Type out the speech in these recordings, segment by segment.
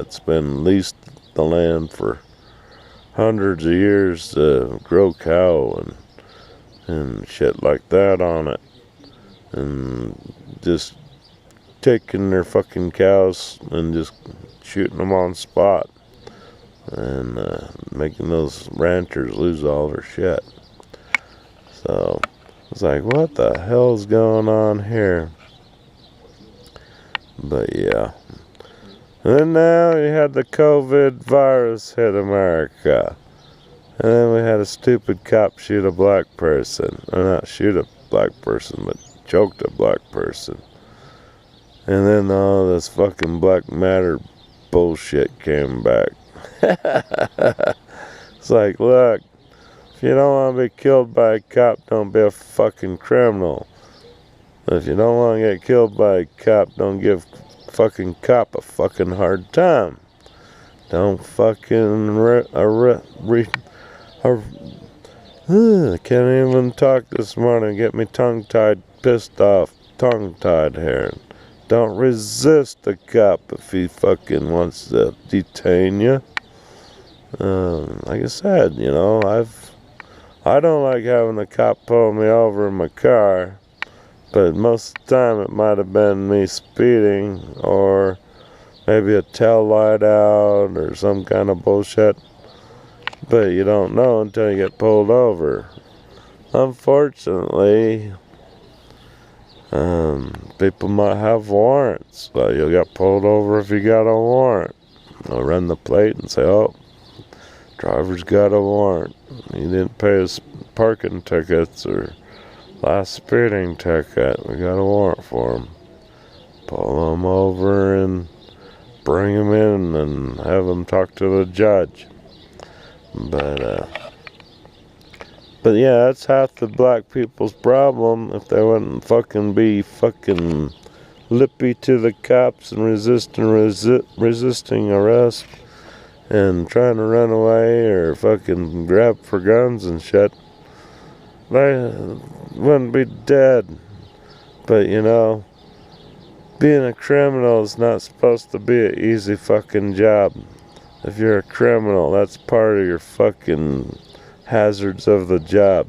that's been leased the land for hundreds of years to grow cow and shit like that on it. And just taking their fucking cows and just shooting them on spot. And making those ranchers lose all their shit. So it's like, what the hell's going on here? But yeah. And then now you had the COVID virus hit America. And then we had a stupid cop shoot a black person. Or not shoot a black person, but choked a black person. And then all this fucking Black Matter bullshit came back. It's like, look, if you don't want to be killed by a cop, don't be a fucking criminal. If you don't want to get killed by a cop, don't give fucking cop a fucking hard time. Don't fucking I can't even talk this morning. Get me tongue-tied, pissed off, tongue-tied here. Don't resist a cop if he fucking wants to detain you. Like I said, you know, I don't like having a cop pull me over in my car, but most of the time it might have been me speeding or maybe a tail light out or some kind of bullshit. But you don't know until you get pulled over. Unfortunately, people might have warrants. Well, you'll get pulled over if you got a warrant. They'll run the plate and say, oh, driver's got a warrant. He didn't pay his parking tickets or last speeding ticket. We got a warrant for him. Pull him over and bring him in and have him talk to the judge. But yeah, that's half the black people's problem. If they wouldn't fucking be fucking lippy to the cops and resisting arrest and trying to run away or fucking grab for guns and shit, they wouldn't be dead. But you know, being a criminal is not supposed to be an easy fucking job. If you're a criminal, that's part of your fucking hazards of the job.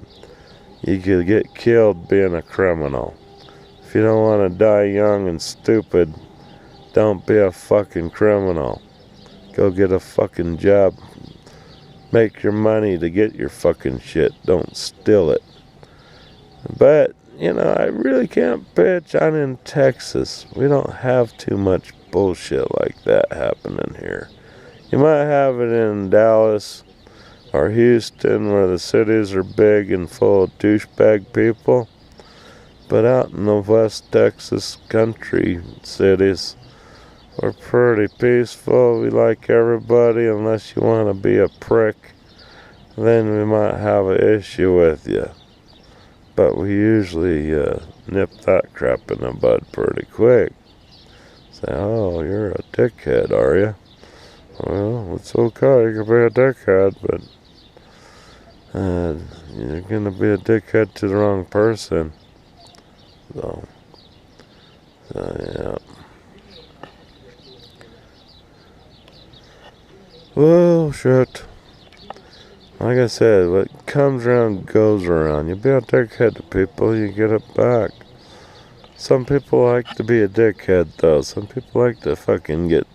You could get killed being a criminal. If you don't want to die young and stupid, don't be a fucking criminal. Go get a fucking job. Make your money to get your fucking shit. Don't steal it. But, you know, I really can't bitch. I'm in Texas. We don't have too much bullshit like that happening here. You might have it in Dallas or Houston where the cities are big and full of douchebag people. But out in the West Texas country cities, we're pretty peaceful. We like everybody unless you want to be a prick. Then we might have an issue with you. But we usually nip that crap in the bud pretty quick. Say, oh, you're a dickhead, are you? Well, it's okay, you can be a dickhead, but you're gonna be a dickhead to the wrong person. So yeah. Well, shit. Like I said, what comes around goes around. You be a dickhead to people, you get it back. Some people like to be a dickhead, though. Some people like to fucking get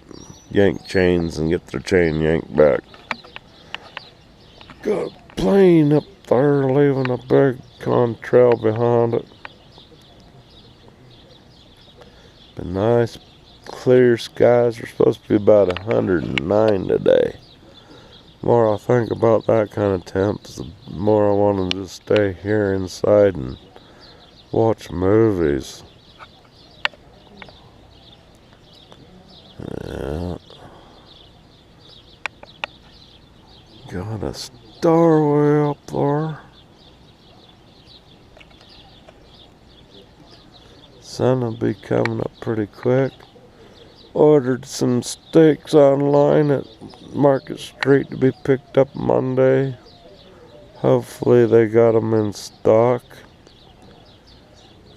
yank chains and get their chain yanked back. Got a plane up there leaving a big contrail behind it. Been nice, clear skies. Are supposed to be about 109 today. The more I think about that kind of temps, the more I want to just stay here inside and watch movies. Yeah. Got a starway up there. Sun will be coming up pretty quick. Ordered some steaks online at Market Street to be picked up Monday. Hopefully they got them in stock.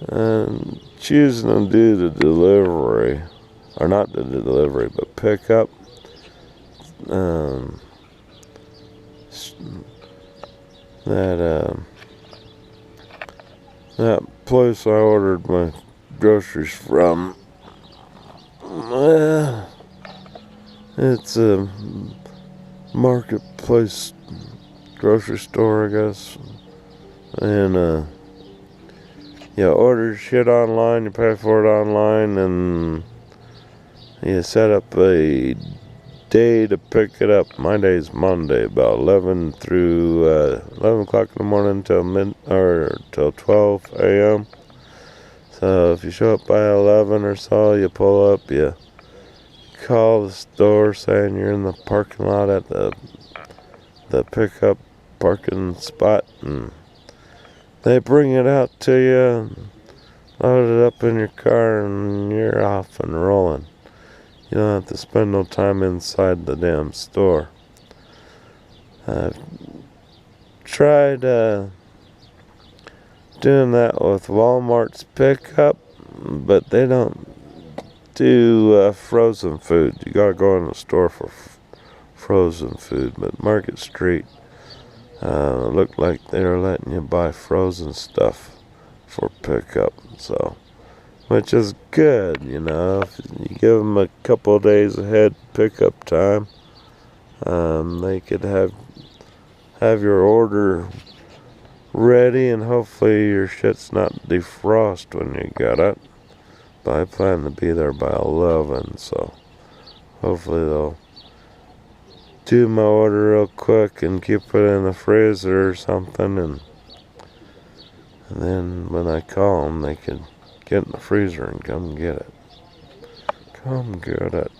And choosing to do the delivery, or not the delivery, but pick up. um, that that place I ordered my groceries from. It's a marketplace grocery store, I guess. And you order shit online, you pay for it online, and you set up a day to pick it up. My day's Monday, about 11 through 11 o'clock in the morning till 12 a.m. So if you show up by 11 or so, you pull up, you call the store saying you're in the parking lot at the pickup parking spot, and they bring it out to you, load it up in your car, and you're off and rolling. You don't have to spend no time inside the damn store. I've tried doing that with Walmart's pickup, but they don't do frozen food. You gotta go in the store for frozen food. But Market Street looked like they were letting you buy frozen stuff for pickup, so which is good, you know. If you give them a couple of days ahead pickup time, they could have your order ready, and hopefully your shit's not defrost when you get it. But I plan to be there by 11, so hopefully they'll do my order real quick and keep it in the freezer or something, and then when I call them, they can get in the freezer and come get it. Come get it.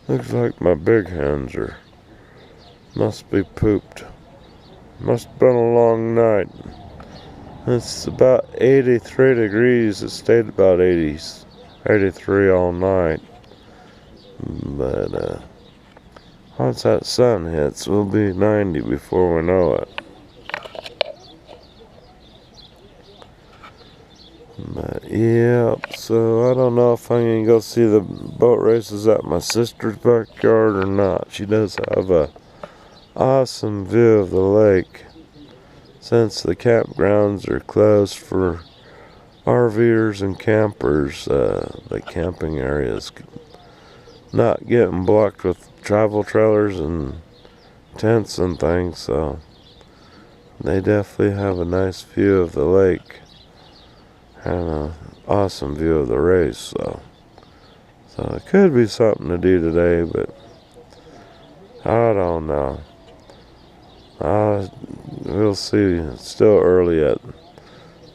Looks like my big hands must be pooped. Must have been a long night. It's about 83 degrees. It stayed about 83 all night. But once that sun hits, we'll be 90 before we know it. But yeah, so I don't know if I'm gonna go see the boat races at my sister's backyard or not. She does have a awesome view of the lake. Since the campgrounds are closed for RVers and campers, the camping areas not getting blocked with travel trailers and tents and things, so they definitely have a nice view of the lake and an awesome view of the race, so it could be something to do today, but I don't know. We'll see. It's still early yet.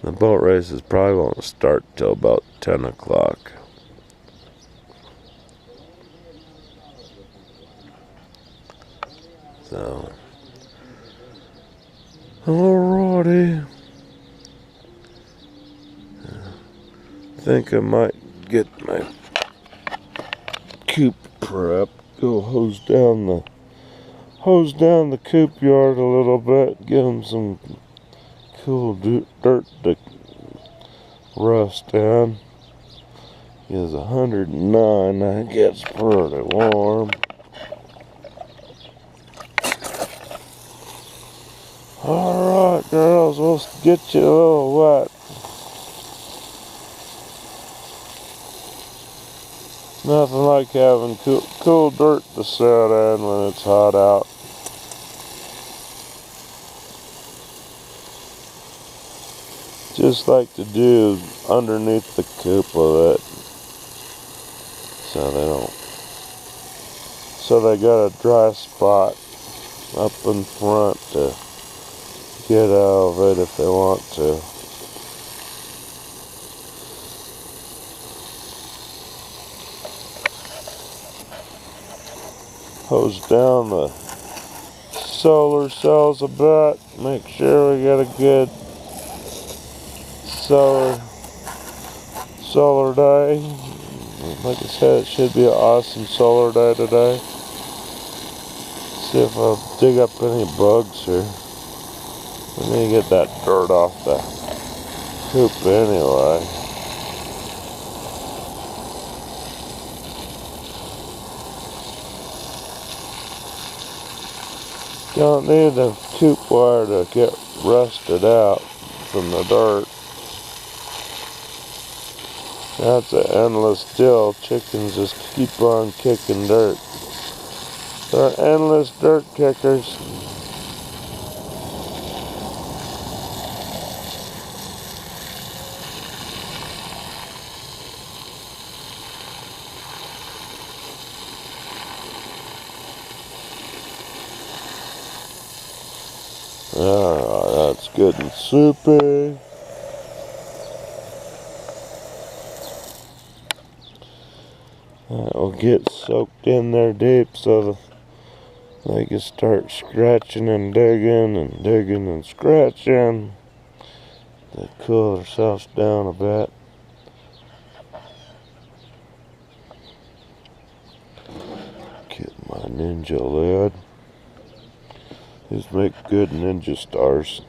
The boat races probably won't start till about 10 o'clock. So, alrighty. I think I might get my coop prep. Go hose down the coop yard a little bit. Give them some cool dirt to rust down. It's 109. That gets pretty warm. Alright, girls, we'll get you a little wet. Nothing like having cool dirt to sit in when it's hot out. Just like to do underneath the coop with it, so they got a dry spot up in front to get out of it if they want to. Hose down the solar cells a bit. Make sure we got a good solar day. Like I said, it should be an awesome solar day today. See if I'll dig up any bugs here. We need to get that dirt off the coop anyway. Don't need the coop wire to get rusted out from the dirt. That's an endless deal. Chickens just keep on kicking dirt. They're endless dirt kickers. Alright, that's good and soupy. That will get soaked in there deep so they can start scratching and digging and scratching to cool themselves down a bit. Get my ninja lid. Just make good ninja stars.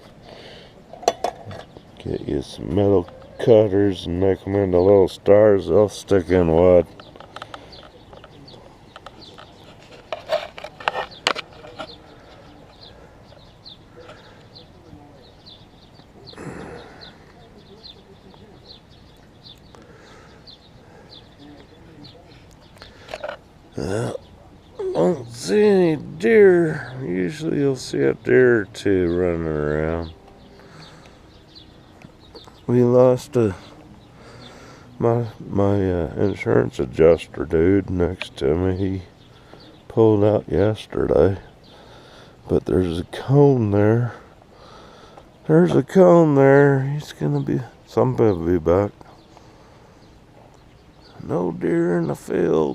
Get you some metal cutters and make them into little stars. They'll stick in wood. I don't see any deer. Usually you'll see a deer or two running around. We lost my insurance adjuster dude next to me. He pulled out yesterday. But there's a cone there. There's a cone there. He's gonna be, somebody will be back. No deer in the field.